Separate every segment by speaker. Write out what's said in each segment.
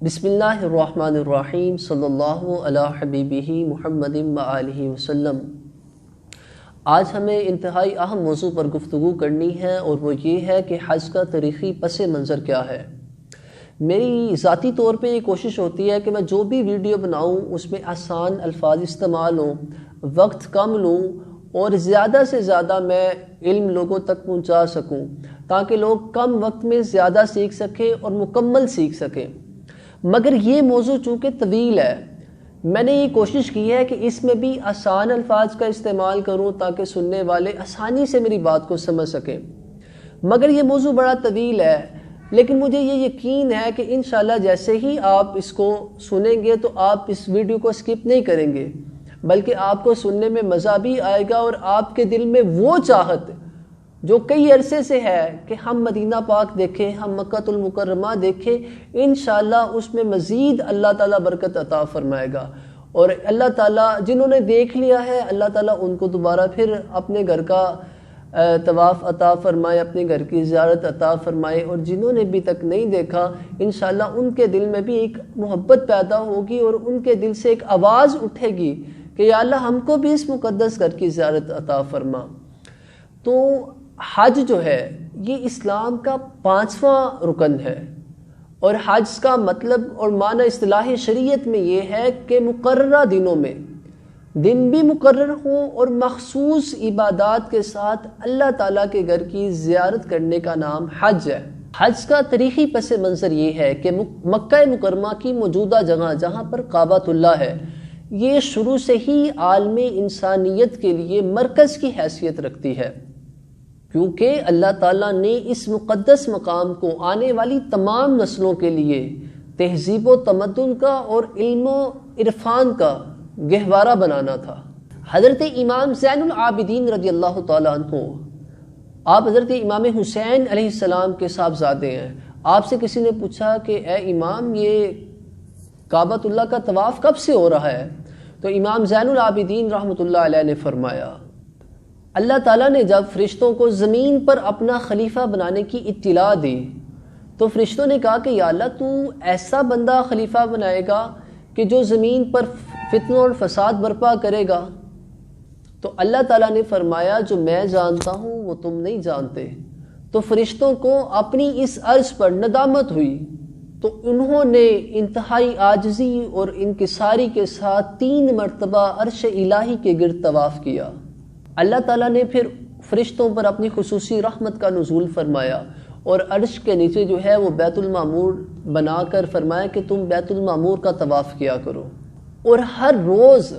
Speaker 1: بسم اللہ الرحمن الرحیم صلی اللہ علی حبیبہ محمد وآلہ وسلم۔ آج ہمیں انتہائی اہم موضوع پر گفتگو کرنی ہے اور وہ یہ ہے کہ حج کا تاریخی پس منظر کیا ہے۔ میری ذاتی طور پہ یہ کوشش ہوتی ہے کہ میں جو بھی ویڈیو بناؤں اس میں آسان الفاظ استعمال ہوں، وقت کم لوں اور زیادہ سے زیادہ میں علم لوگوں تک پہنچا سکوں تاکہ لوگ کم وقت میں زیادہ سیکھ سکیں اور مکمل سیکھ سکیں۔ مگر یہ موضوع چونکہ طویل ہے، میں نے یہ کوشش کی ہے کہ اس میں بھی آسان الفاظ کا استعمال کروں تاکہ سننے والے آسانی سے میری بات کو سمجھ سکیں۔ مگر یہ موضوع بڑا طویل ہے، لیکن مجھے یہ یقین ہے کہ انشاءاللہ جیسے ہی آپ اس کو سنیں گے تو آپ اس ویڈیو کو سکپ نہیں کریں گے، بلکہ آپ کو سننے میں مزہ بھی آئے گا اور آپ کے دل میں وہ چاہت جو کئی عرصے سے ہے کہ ہم مدینہ پاک دیکھیں، ہم مکہ المکرمہ دیکھیں، انشاءاللہ اس میں مزید اللہ تعالیٰ برکت عطا فرمائے گا۔ اور اللہ تعالیٰ جنہوں نے دیکھ لیا ہے، اللہ تعالیٰ ان کو دوبارہ پھر اپنے گھر کا طواف عطا فرمائے، اپنے گھر کی زیارت عطا فرمائے، اور جنہوں نے ابھی تک نہیں دیکھا انشاءاللہ ان کے دل میں بھی ایک محبت پیدا ہوگی اور ان کے دل سے ایک آواز اٹھے گی کہ یا اللہ ہم کو بھی اس مقدس گھر کی زیارت عطا فرما۔ تو حج جو ہے یہ اسلام کا 5واں رکن ہے، اور حج کا مطلب اور معنی اصطلاح شریعت میں یہ ہے کہ مقررہ دنوں میں دن بھی مقرر ہوں اور مخصوص عبادات کے ساتھ اللہ تعالیٰ کے گھر کی زیارت کرنے کا نام حج ہے۔ حج کا تاریخی پس منظر یہ ہے کہ مکہ مکرمہ کی موجودہ جگہ جہاں پر کعبۃ اللہ ہے، یہ شروع سے ہی عالم انسانیت کے لیے مرکز کی حیثیت رکھتی ہے، کیونکہ اللہ تعالیٰ نے اس مقدس مقام کو آنے والی تمام نسلوں کے لیے تہذیب و تمدن کا اور علم و عرفان کا گہوارہ بنانا تھا۔ حضرت امام زین العابدین رضی اللہ تعالیٰ عنہ، آپ حضرت امام حسین علیہ السلام کے صاحبزادے ہیں۔ آپ سے کسی نے پوچھا کہ اے امام یہ کعبۃ اللہ کا طواف کب سے ہو رہا ہے؟ تو امام زین العابدین رحمۃ اللہ علیہ نے فرمایا، اللہ تعالیٰ نے جب فرشتوں کو زمین پر اپنا خلیفہ بنانے کی اطلاع دی تو فرشتوں نے کہا کہ یا اللہ تو ایسا بندہ خلیفہ بنائے گا کہ جو زمین پر فتنہ اور فساد برپا کرے گا؟ تو اللہ تعالیٰ نے فرمایا جو میں جانتا ہوں وہ تم نہیں جانتے۔ تو فرشتوں کو اپنی اس عرض پر ندامت ہوئی تو انہوں نے انتہائی عاجزی اور انکساری کے ساتھ 3 مرتبہ عرش الہی کے گرد طواف کیا۔ اللہ تعالیٰ نے پھر فرشتوں پر اپنی خصوصی رحمت کا نزول فرمایا اور عرش کے نیچے جو ہے وہ بیت المعمور بنا کر فرمایا کہ تم بیت المعمور کا طواف کیا کرو، اور ہر روز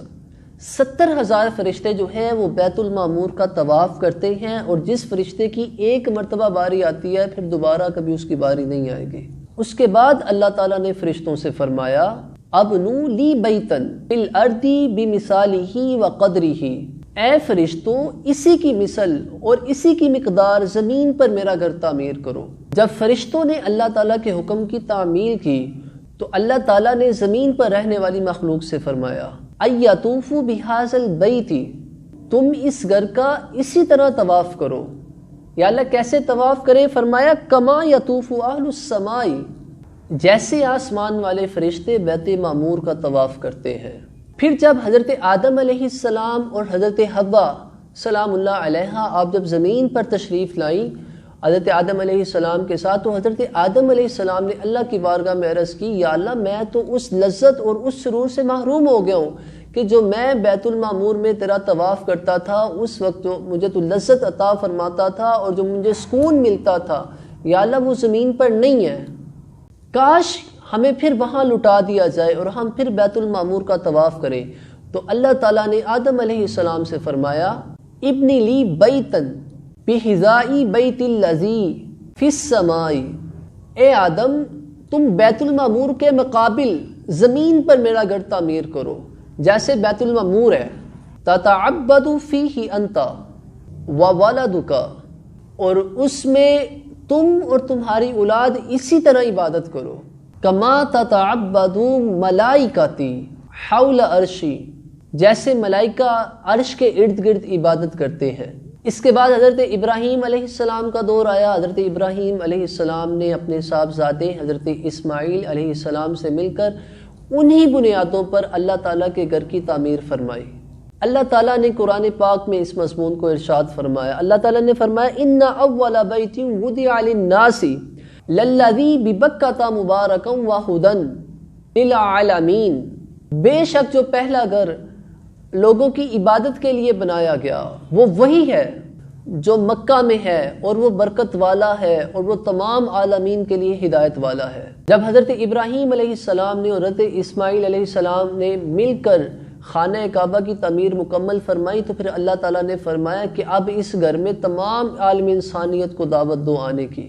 Speaker 1: 70,000 فرشتے جو ہیں وہ بیت المعمور کا طواف کرتے ہیں، اور جس فرشتے کی 1 مرتبہ باری آتی ہے پھر دوبارہ کبھی اس کی باری نہیں آئے گی۔ اس کے بعد اللہ تعالیٰ نے فرشتوں سے فرمایا ابنو لی بیتن فی الارض بمثالہ وقدرہ، اے فرشتوں اسی کی مثل اور اسی کی مقدار زمین پر میرا گھر تعمیر کرو۔ جب فرشتوں نے اللہ تعالیٰ کے حکم کی تعمیل کی تو اللہ تعالیٰ نے زمین پر رہنے والی مخلوق سے فرمایا ایطوفوا بہذا البیت، تم اس گھر کا اسی طرح طواف کرو۔ یا اللہ کیسے طواف کریں؟ فرمایا کما یطوف اہل السماء، جیسے آسمان والے فرشتے بیت معمور کا طواف کرتے ہیں۔ پھر جب حضرت آدم علیہ السلام اور حضرت حوا سلام اللہ علیہا آپ جب زمین پر تشریف لائیں حضرت آدم علیہ السلام کے ساتھ، تو حضرت آدم علیہ السلام نے اللہ کی بارگاہ میں عرض کی یا اللہ میں تو اس لذت اور اس سرور سے محروم ہو گیا ہوں کہ جو میں بیت المعمور میں تیرا طواف کرتا تھا اس وقت جو مجھے تو لذت عطا فرماتا تھا اور جو مجھے سکون ملتا تھا، یا اللہ وہ زمین پر نہیں ہے، کاش ہمیں پھر وہاں لٹا دیا جائے اور ہم پھر بیت المعمور کا طواف کریں۔ تو اللہ تعالیٰ نے آدم علیہ السلام سے فرمایا ابن لی بیتن بحذائی بیت الذی فی السماء، اے آدم تم بیت المعمور کے مقابل زمین پر میرا گھر تعمیر کرو، جیسے بیت المعمور ہے، تتعبد فیہ انت وولدک، اور اس میں تم اور تمہاری اولاد اسی طرح عبادت کرو، کما تتعبد ملائکتی حول عرشی، جیسے ملائکہ عرش کے ارد گرد عبادت کرتے ہیں۔ اس کے بعد حضرت ابراہیم علیہ السلام کا دور آیا۔ حضرت ابراہیم علیہ السلام نے اپنے صاحبزادے حضرت اسماعیل علیہ السلام سے مل کر انہی بنیادوں پر اللہ تعالیٰ کے گھر کی تعمیر فرمائی۔ اللہ تعالیٰ نے قرآن پاک میں اس مضمون کو ارشاد فرمایا۔ اللہ تعالیٰ نے فرمایا ان اول بیت وضع للناس للذی ببکۃ مبارکا وہدی للعالمین، بے شک جو پہلا گھر لوگوں کی عبادت کے لیے بنایا گیا وہ وہی ہے جو مکہ میں ہے، اور وہ برکت والا ہے، اور وہ تمام عالمین کے لیے ہدایت والا ہے۔ جب حضرت ابراہیم علیہ السلام نے اور حضرت اسماعیل علیہ السلام نے مل کر خانہ کعبہ کی تعمیر مکمل فرمائی تو پھر اللہ تعالیٰ نے فرمایا کہ اب اس گھر میں تمام عالم انسانیت کو دعوت دو آنے کی۔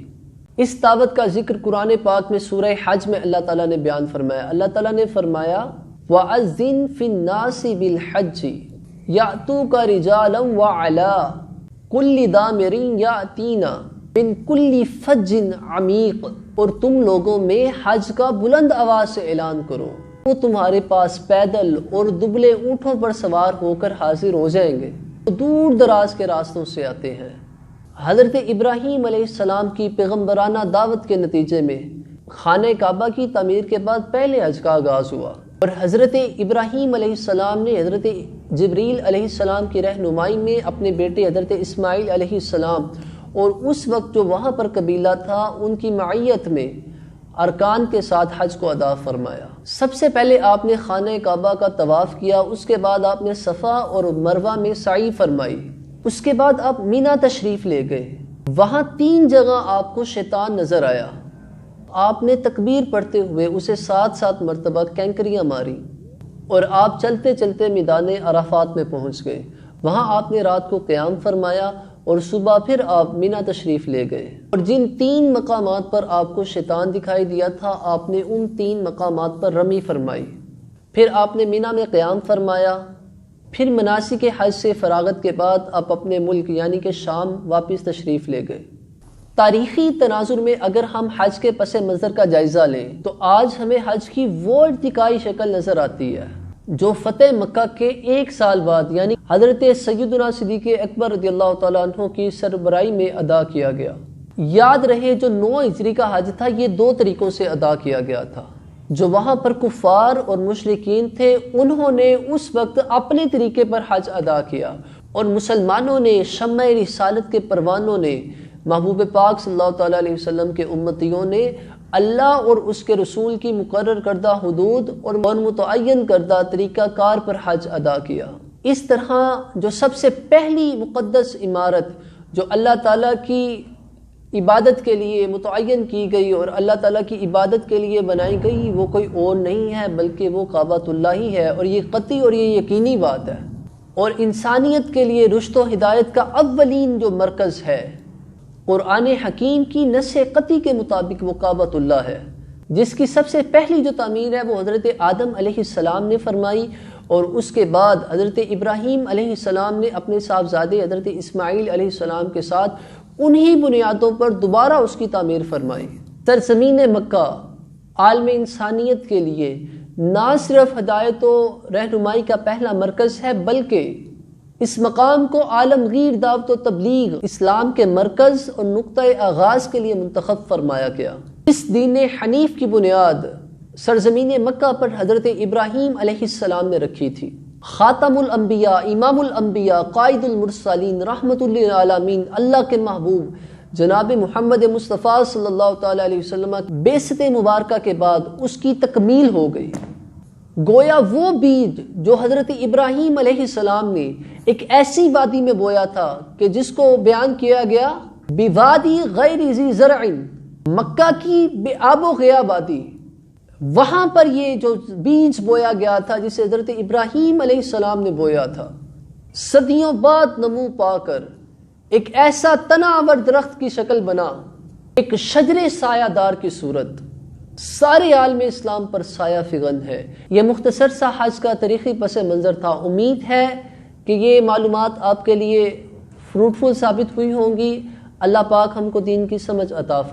Speaker 1: اس دعوت کا ذکر قرآن پاک میں سورہ حج میں اللہ تعالیٰ نے بیان فرمایا۔ اللہ تعالیٰ نے فرمایا وَأَذِّن فِي النَّاسِ بِالْحَجِّ يَأْتُوكَ رِجَالًا وَعَلَىٰ كُلِّ دَامِرٍ يَأْتِينَ مِن كُلِّ فَجٍّ عَمِيقٍ، اور تم لوگوں میں حج کا بلند آواز سے اعلان کرو، وہ تمہارے پاس پیدل اور دبلے اونٹوں پر سوار ہو کر حاضر ہو جائیں گے، دور دراز کے راستوں سے آتے ہیں۔ حضرت ابراہیم علیہ السلام کی پیغمبرانہ دعوت کے نتیجے میں خانہ کعبہ کی تعمیر کے بعد پہلے حج کا آغاز ہوا، اور حضرت ابراہیم علیہ السلام نے حضرت جبریل علیہ السلام کی رہنمائی میں اپنے بیٹے حضرت اسماعیل علیہ السلام اور اس وقت جو وہاں پر قبیلہ تھا ان کی معیت میں ارکان کے ساتھ حج کو ادا فرمایا۔ سب سے پہلے آپ نے خانہ کعبہ کا طواف کیا، اس کے بعد آپ نے صفا اور مروہ میں سعی فرمائی، اس کے بعد آپ مینا تشریف لے گئے۔ وہاں 3 جگہ آپ کو شیطان نظر آیا، آپ نے تکبیر پڑھتے ہوئے اسے 7 مرتبہ کینکریاں ماری، اور آپ چلتے چلتے میدان عرفات میں پہنچ گئے۔ وہاں آپ نے رات کو قیام فرمایا اور صبح پھر آپ مینا تشریف لے گئے، اور جن 3 مقامات پر آپ کو شیطان دکھائی دیا تھا آپ نے ان 3 مقامات پر رمی فرمائی۔ پھر آپ نے مینا میں قیام فرمایا، پھر مناسک حج سے فراغت کے بعد آپ اپنے ملک یعنی کہ شام واپس تشریف لے گئے۔ تاریخی تناظر میں اگر ہم حج کے پس منظر کا جائزہ لیں تو آج ہمیں حج کی وہ ارتقائی شکل نظر آتی ہے جو فتح مکہ کے 1 سال بعد یعنی حضرت سیدنا صدیق اکبر رضی اللہ تعالیٰ عنہ کی سربراہی میں ادا کیا گیا۔ یاد رہے جو 9 ہجری کا حج تھا یہ 2 طریقوں سے ادا کیا گیا تھا۔ جو وہاں پر کفار اور مشرکین تھے انہوں نے اس وقت اپنے طریقے پر حج ادا کیا، اور مسلمانوں نے شمع رسالت کے پروانوں نے محبوب پاک صلی اللہ تعالیٰ علیہ وسلم کے امتیوں نے اللہ اور اس کے رسول کی مقرر کردہ حدود اور متعین کردہ طریقہ کار پر حج ادا کیا۔ اس طرح جو سب سے پہلی مقدس عمارت جو اللہ تعالیٰ کی عبادت کے لیے متعین کی گئی اور اللہ تعالیٰ کی عبادت کے لیے بنائی گئی وہ کوئی اور نہیں ہے بلکہ وہ کعبۃ اللہ ہی ہے، اور یہ قطعی اور یہ یقینی بات ہے۔ اور انسانیت کے لیے رشد و ہدایت کا اولین جو مرکز ہے قرآن حکیم کی نص قطعی کے مطابق وہ کعبۃ اللہ ہے، جس کی سب سے پہلی جو تعمیر ہے وہ حضرت آدم علیہ السلام نے فرمائی، اور اس کے بعد حضرت ابراہیم علیہ السلام نے اپنے صاحبزادے حضرت اسماعیل علیہ السلام کے ساتھ انہی بنیادوں پر دوبارہ اس کی تعمیر فرمائی۔ سرزمین مکہ عالم انسانیت کے لیے نہ صرف ہدایت و رہنمائی کا پہلا مرکز ہے بلکہ اس مقام کو عالمگیر دعوت و تبلیغ اسلام کے مرکز اور نقطۂ آغاز کے لیے منتخب فرمایا گیا۔ اس دین حنیف کی بنیاد سرزمین مکہ پر حضرت ابراہیم علیہ السلام نے رکھی تھی۔ خاتم الانبیاء، امام الانبیاء، قائد المرسلین، رحمت للعالمین، اللہ کے محبوب جناب محمد مصطفیٰ صلی اللہ تعالیٰ علیہ وسلم بعثت مبارکہ کے بعد اس کی تکمیل ہو گئی۔ گویا وہ بیج جو حضرت ابراہیم علیہ السلام نے ایک ایسی وادی میں بویا تھا کہ جس کو بیان کیا گیا بوادی غیر ذی زرع، مکہ کی بے آب و گیا وادی، وہاں پر یہ جو بیج بویا گیا تھا جسے حضرت ابراہیم علیہ السلام نے بویا تھا، صدیوں بعد نمو پا کر ایک ایسا تناور درخت کی شکل بنا، ایک شجر سایہ دار کی صورت، سارے عالم اسلام پر سایہ فغن ہے۔ یہ مختصر سا حج کا تاریخی پس منظر تھا۔ امید ہے کہ یہ معلومات آپ کے لیے فروٹفل ثابت ہوئی ہوں گی۔ اللہ پاک ہم کو دین کی سمجھ عطا فرمائے۔